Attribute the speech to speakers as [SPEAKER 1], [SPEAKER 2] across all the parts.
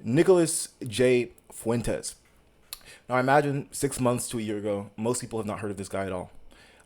[SPEAKER 1] Nicholas J. Fuentes. Now, I imagine 6 months to a year ago, most people have not heard of this guy at all.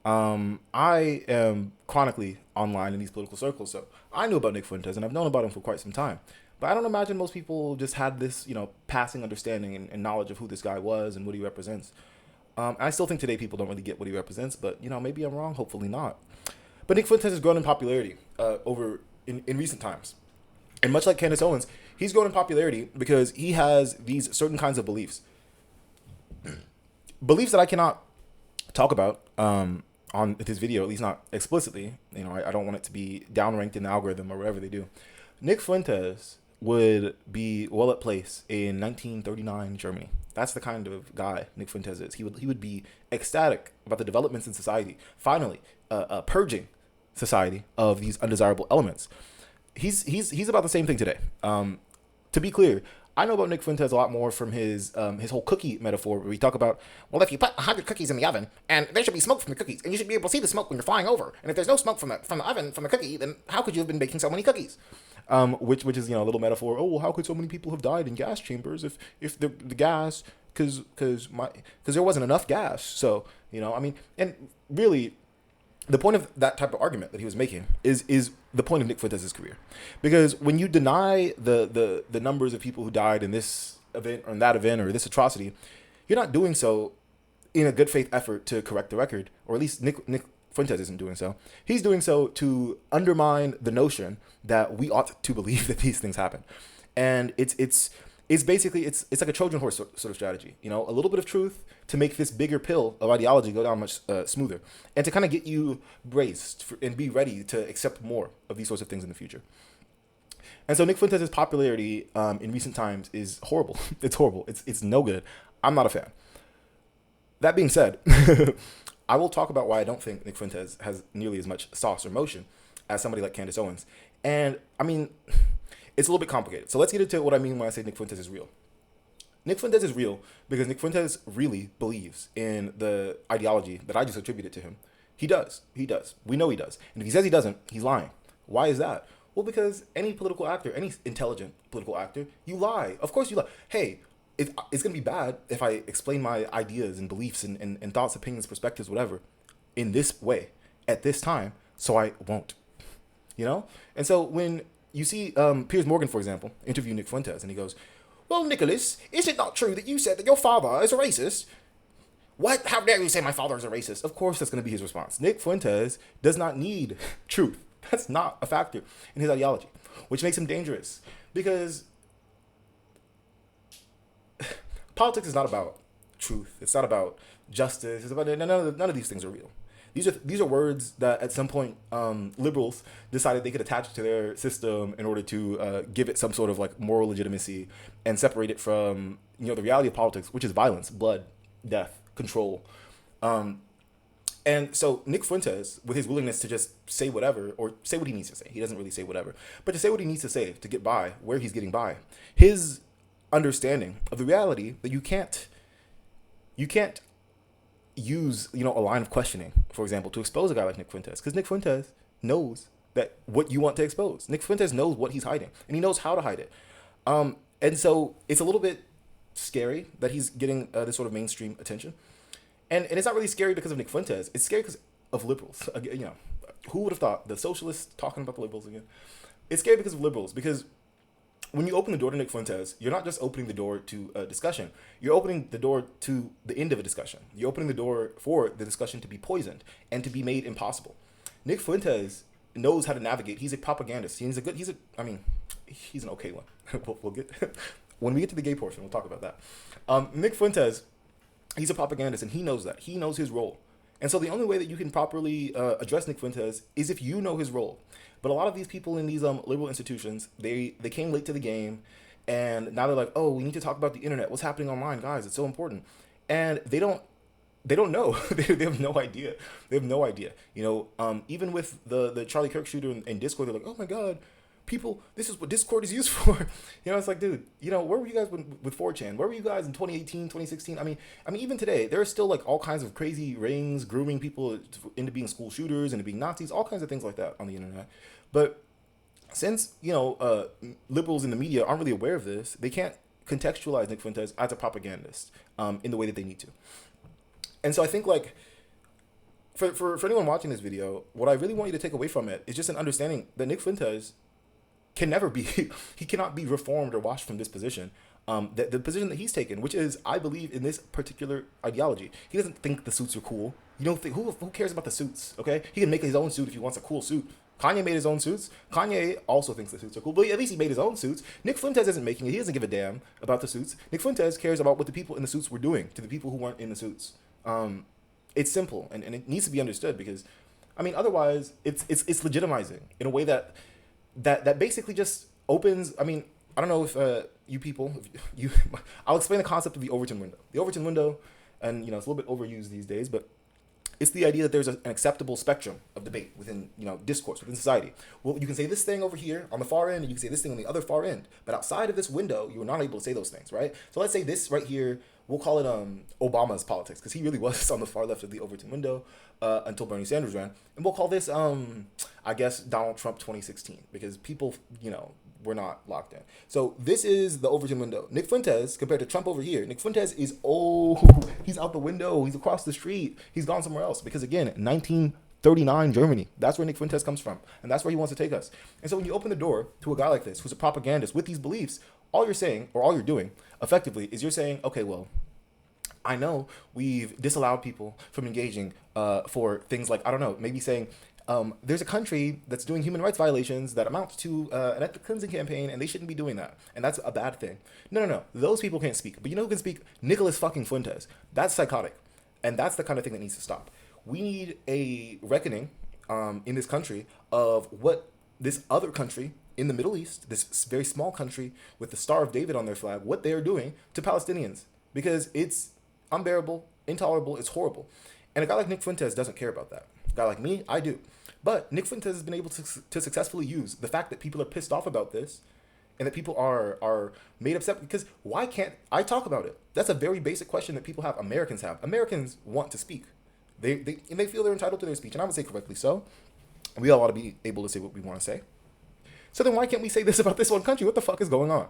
[SPEAKER 1] I am chronically online in these political circles, so I knew about Nick Fuentes, and I've known about him for quite some time. But I don't imagine most people just had this, passing understanding and knowledge of who this guy was and what he represents. I still think today people don't really get what he represents, but maybe I'm wrong. Hopefully not. But Nick Fuentes has grown in popularity over in recent times, and much like Candace Owens, he's grown in popularity because he has these certain kinds of beliefs that I cannot talk about on this video, at least not explicitly. I don't want it to be downranked in the algorithm or whatever they do. Nick Fuentes would be well at place in 1939 Germany. That's the kind of guy Nick Fuentes is. He would be ecstatic about the developments in society, finally purging society of these undesirable elements. He's about the same thing today. To be clear, I know about Nick Fuentes a lot more from his whole cookie metaphor, where we talk about, well, if you put 100 cookies in the oven, and there should be smoke from the cookies, and you should be able to see the smoke when you're flying over, and if there's no smoke from the oven, from the cookie, then how could you have been baking so many cookies? Which is a little metaphor. Oh, well, how could so many people have died in gas chambers if the gas, because there wasn't enough gas. So and really, the point of that type of argument that he was making is the point of Nick Fuentes' career, because when you deny the numbers of people who died in this event or in that event or this atrocity, you're not doing so in a good faith effort to correct the record, or at least Nick Fuentes isn't doing so. He's doing so to undermine the notion that we ought to believe that these things happen, and it's basically it's like a Trojan horse sort of strategy. A little bit of truth to make this bigger pill of ideology go down much smoother, and to kind of get you braced and be ready to accept more of these sorts of things in the future. And so Nick Fuentes' popularity in recent times is horrible. It's horrible. It's no good. I'm not a fan. That being said, I will talk about why I don't think Nick Fuentes has nearly as much sauce or motion as somebody like Candace Owens. And it's a little bit complicated. So let's get into what I mean when I say Nick Fuentes is real. Nick Fuentes is real because Nick Fuentes really believes in the ideology that I just attributed to him. He does. He does. We know he does. And if he says he doesn't, he's lying. Why is that? Well, because any political actor, any intelligent political actor, you lie. Of course you lie. Hey, it's going to be bad if I explain my ideas and beliefs and thoughts, opinions, perspectives, whatever, in this way, at this time, so I won't. And so when you see Piers Morgan, for example, interview Nick Fuentes, and he goes, well, Nicholas, is it not true that you said that your father is a racist? What? How dare you say my father is a racist? Of course that's going to be his response. Nick Fuentes does not need truth. That's not a factor in his ideology, which makes him dangerous, because politics is not about truth. It's not about justice. It's about none of these things are real. These are words that at some point liberals decided they could attach to their system in order to give it some sort of like moral legitimacy and separate it from the reality of politics, which is violence, blood, death, control. And so Nick Fuentes, with his willingness to just say whatever, or say what he needs to say, he doesn't really say whatever, but to say what he needs to say to get by where he's getting by, his understanding of the reality that you can't use a line of questioning, for example, to expose a guy like Nick Fuentes, because Nick Fuentes knows that what you want to expose. Nick Fuentes knows what he's hiding, and he knows how to hide it. And so it's a little bit scary that he's getting this sort of mainstream attention, and it's not really scary because of Nick Fuentes. It's scary because of liberals. Who would have thought the socialists talking about the liberals again? It's scary because of liberals, because when you open the door to Nick Fuentes, you're not just opening the door to a discussion. You're opening the door to the end of a discussion. You're opening the door for the discussion to be poisoned and to be made impossible. Nick Fuentes knows how to navigate. He's a propagandist. He's an okay one. We'll get when we get to the gay portion, we'll talk about that. Nick Fuentes, he's a propagandist, and he knows that. He knows his role. And so the only way that you can properly address Nick Fuentes is if you know his role. But a lot of these people in these liberal institutions, they came late to the game, and now they're like, oh, we need to talk about the internet. What's happening online, guys? It's so important. And they don't know. They have no idea. They have no idea. Even with the Charlie Kirk shooter in Discord, they're like, oh my God, people, this is what Discord is used for. It's like, dude, where were you guys with 4chan? Where were you guys in 2018, 2016? I mean, even today, there are still like all kinds of crazy rings grooming people into being school shooters, into being Nazis, all kinds of things like that on the internet. But since liberals in the media aren't really aware of this, they can't contextualize Nick Fuentes as a propagandist in the way that they need to. And so I think like for anyone watching this video, what I really want you to take away from it is just an understanding that Nick Fuentes can never be he cannot be reformed or washed from this position. The position that he's taken, which is, I believe, in this particular ideology, he doesn't think the suits are cool. You don't think who cares about the suits? Okay, he can make his own suit if he wants a cool suit. Kanye made his own suits. Kanye also thinks the suits are cool, but at least he made his own suits. Nick Fuentes isn't making it. He doesn't give a damn about the suits. Nick Fuentes cares about what the people in the suits were doing to the people who weren't in the suits. It's simple, and it needs to be understood because, I mean, otherwise it's legitimizing in a way that basically just opens. I mean, I don't know if you people, I'll explain the concept of the Overton window. The Overton window, and it's a little bit overused these days, but it's the idea that there's an acceptable spectrum of debate within discourse within society. Well, you can say this thing over here on the far end, and you can say this thing on the other far end. But outside of this window, you are not able to say those things, right? So let's say this right here. We'll call it Obama's politics because he really was on the far left of the Overton window until Bernie Sanders ran, and we'll call this I guess Donald Trump 2016 because people we're not locked in. So this is the Overton window. Nick Fuentes compared to Trump over here. Nick Fuentes is he's out the window. He's across the street. He's gone somewhere else because again, 1939 Germany. That's where Nick Fuentes comes from, and that's where he wants to take us. And so when you open the door to a guy like this who's a propagandist with these beliefs, all you're saying or all you're doing effectively is you're saying, okay, well, I know we've disallowed people from engaging for things like, I don't know, maybe saying there's a country that's doing human rights violations that amounts to an ethnic cleansing campaign, and they shouldn't be doing that. And that's a bad thing. No. Those people can't speak. But you know who can speak? Nicholas fucking Fuentes. That's psychotic. And that's the kind of thing that needs to stop. We need a reckoning in this country of what this other country in the Middle East, this very small country with the Star of David on their flag, what they are doing to Palestinians. Because it's unbearable, intolerable, it's horrible. And a guy like Nick Fuentes doesn't care about that. A guy like me, I do. But Nick Fuentes has been able to successfully use the fact that people are pissed off about this and that people are made upset because why can't I talk about it? That's a very basic question that people have, Americans have. Americans want to speak. They feel they're entitled to their speech, and I would say correctly so. We all ought to be able to say what we want to say. So then why can't we say this about this one country? What the fuck is going on?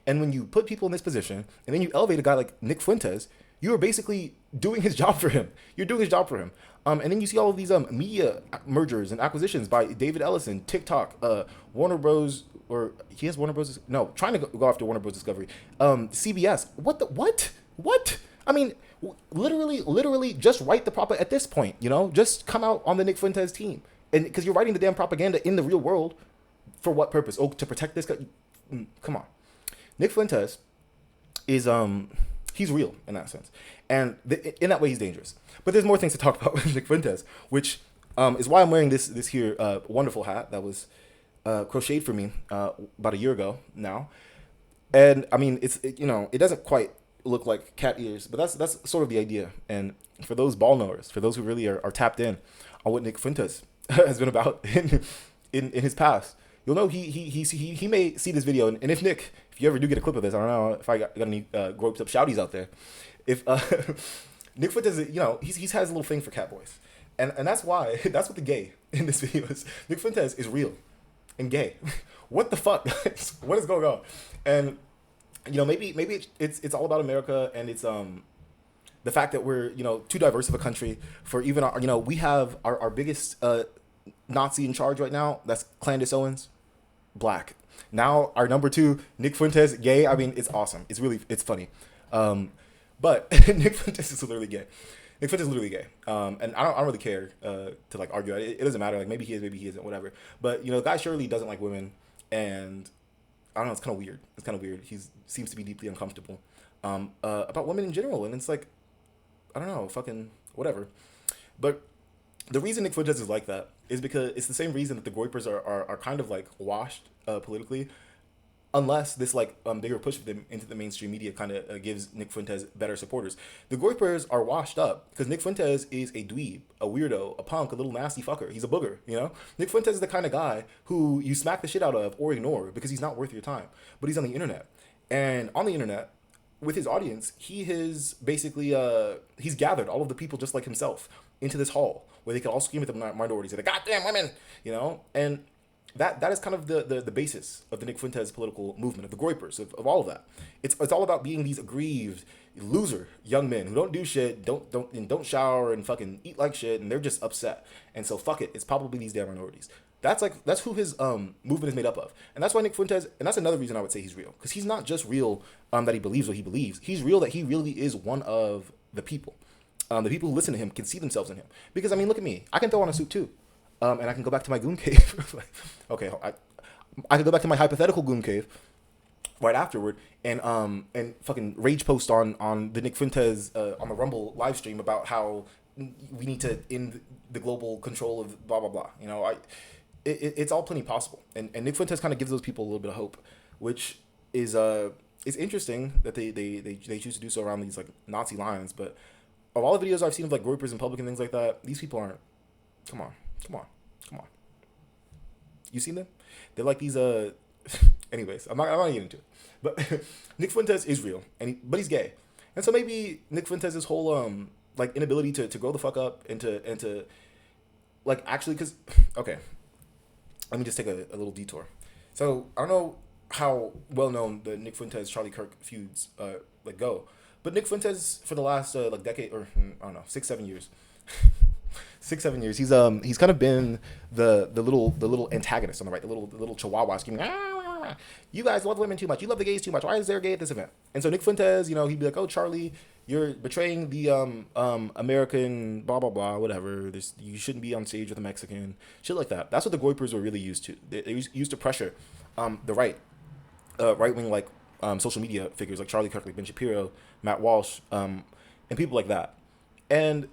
[SPEAKER 1] And when you put people in this position and then you elevate a guy like Nick Fuentes, you are basically doing his job for him. You're doing his job for him. And then you see all of these media mergers and acquisitions by David Ellison, TikTok, Warner Bros. Or he has Warner Bros. No, trying to go after Warner Bros. Discovery. CBS. What? I mean, literally just write the at this point, just come out on the Nick Fuentes team. And because you're writing the damn propaganda in the real world. For what purpose? Oh, to protect this guy? Come on. Nick Fuentes is he's real in that sense, and in that way he's dangerous. But there's more things to talk about with Nick Fuentes, which is why I'm wearing this here wonderful hat that was crocheted for me about a year ago now. And I mean, it doesn't quite look like cat ears, but that's sort of the idea. And for those ball knowers, for those who really are tapped in on what Nick Fuentes has been about in his past, you'll know he may see this video. And if Nick, if you ever do get a clip of this, I don't know if I got any groped up shouties out there. If Nick Fuentes, he's has a little thing for cat boys, and that's why that's what the gay in this video is. Nick Fuentes is real and gay. What the fuck, guys? What is going on? And maybe it's all about America, and it's the fact that we're too diverse of a country for even our we have our biggest Nazi in charge right now. That's Candace Owens, black. Now our number 2, Nick Fuentes, gay. I mean, it's awesome. It's funny. But Nick Fuentes is literally gay. Nick Fuentes is literally gay. And I don't really care to argue. It doesn't matter. Like maybe he is, maybe he isn't, whatever. But the guy surely doesn't like women, and I don't know. It's kind of weird. He seems to be deeply uncomfortable about women in general, and it's like I don't know, fucking whatever. But the reason Nick Fuentes is like that is because it's the same reason that the Goipers are kind of washed politically, unless this bigger push of them into the mainstream media kind of gives Nick Fuentes better supporters. The Goipers are washed up because Nick Fuentes is a dweeb, a weirdo, a punk, a little nasty fucker. He's a booger, Nick Fuentes is the kind of guy who you smack the shit out of or ignore because he's not worth your time. But he's on the internet. And on the internet, with his audience, he has basically, he's gathered all of the people just like himself into this hall where they can all scream at the minorities, the goddamn women, and that is kind of the basis of the Nick Fuentes political movement, of the Groypers, of all of that. It's all about being these aggrieved loser young men who don't do shit, don't shower and fucking eat like shit, and they're just upset. And so fuck it, it's probably these damn minorities. That's who his movement is made up of, and that's why Nick Fuentes, and that's another reason I would say he's real, because he's not just real that he believes what he believes. He's real that he really is one of the people. The people who listen to him can see themselves in him. Because I mean, look at me, I can throw on a suit too, and I can go back to my goon cave. Okay, I could go back to my hypothetical goon cave right afterward and fucking rage post on the Nick Fuentes on the Rumble live stream about how we need to end the global control of blah blah blah. You know, it's all plenty possible, and Nick Fuentes kind of gives those people a little bit of hope, which is it's interesting that they choose to do so around these like Nazi lines. But of all the videos I've seen of like Groypers in public and things like that, these people aren't. Come on. You seen them? They're like these anyways, I'm not gonna get into it. But Nick Fuentes is real, but he's gay, and so maybe Nick Fuentes' whole like inability to grow the fuck up and to like actually, because okay, let me just take a little detour. So I don't know how well known the Nick Fuentes Charlie Kirk feuds like go, but Nick Fuentes for the last like decade, or I don't know, 6-7 years. 6-7 years. He's kind of been the little antagonist on the right, the little chihuahua screaming, "Ah, you guys love women too much. You love the gays too much. Why is there a gay at this event?" And so Nick Fuentes, you know, he'd be like, "Oh, Charlie, you're betraying the American blah blah blah, whatever. You shouldn't be on stage with a Mexican, shit like that." That's what the Groypers were really used to. They used to pressure the right wing like social media figures like Charlie Kirk, like Ben Shapiro, Matt Walsh, and people like that. And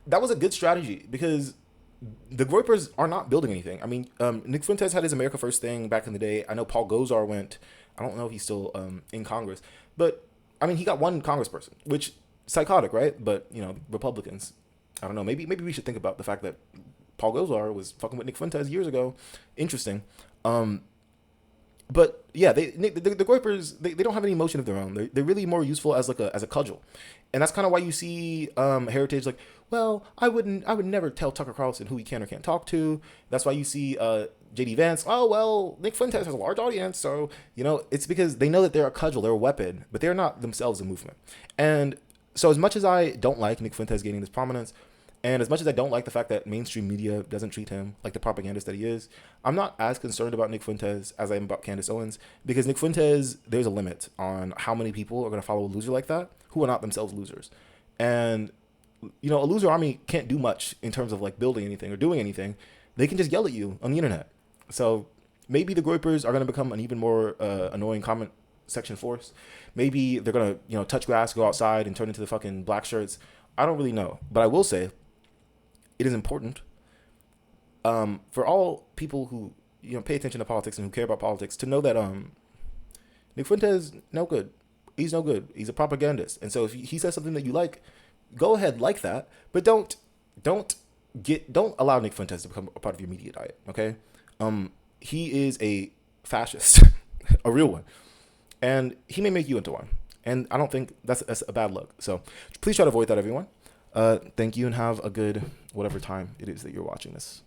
[SPEAKER 1] that was a good strategy because the Groypers are not building anything. I mean, Nick Fuentes had his America First thing back in the day. I know Paul Gosar went. I don't know if he's still in Congress, but I mean, he got one congressperson, which psychotic, right? But you know, Republicans. I don't know. Maybe we should think about the fact that Paul Gosar was fucking with Nick Fuentes years ago. Interesting. But yeah, the Groypers, they don't have any emotion of their own. They're really more useful as like a cudgel, and that's kind of why you see Heritage like, well, I would never tell Tucker Carlson who he can or can't talk to. That's why you see JD Vance. Oh well, Nick Fuentes has a large audience, so you know it's because they know that they're a cudgel, they're a weapon, but they're not themselves a movement. And so as much as I don't like Nick Fuentes gaining this prominence, and as much as I don't like the fact that mainstream media doesn't treat him like the propagandist that he is, I'm not as concerned about Nick Fuentes as I am about Candace Owens, because Nick Fuentes, there's a limit on how many people are going to follow a loser like that who are not themselves losers. And, you know, a loser army can't do much in terms of like building anything or doing anything. They can just yell at you on the internet. So maybe the Groypers are going to become an even more annoying comment section force. Maybe they're going to, you know, touch grass, go outside and turn into the fucking black shirts. I don't really know. But I will say, it is important for all people who, you know, pay attention to politics and who care about politics to know that Nick Fuentes no good. He's no good. He's a propagandist. And so if he says something that you like, go ahead, like that, but don't allow Nick Fuentes to become a part of your media diet. Okay, he is a fascist, a real one, and he may make you into one. And I don't think that's a bad look. So please try to avoid that, everyone. Thank you and have a good whatever time it is that you're watching this.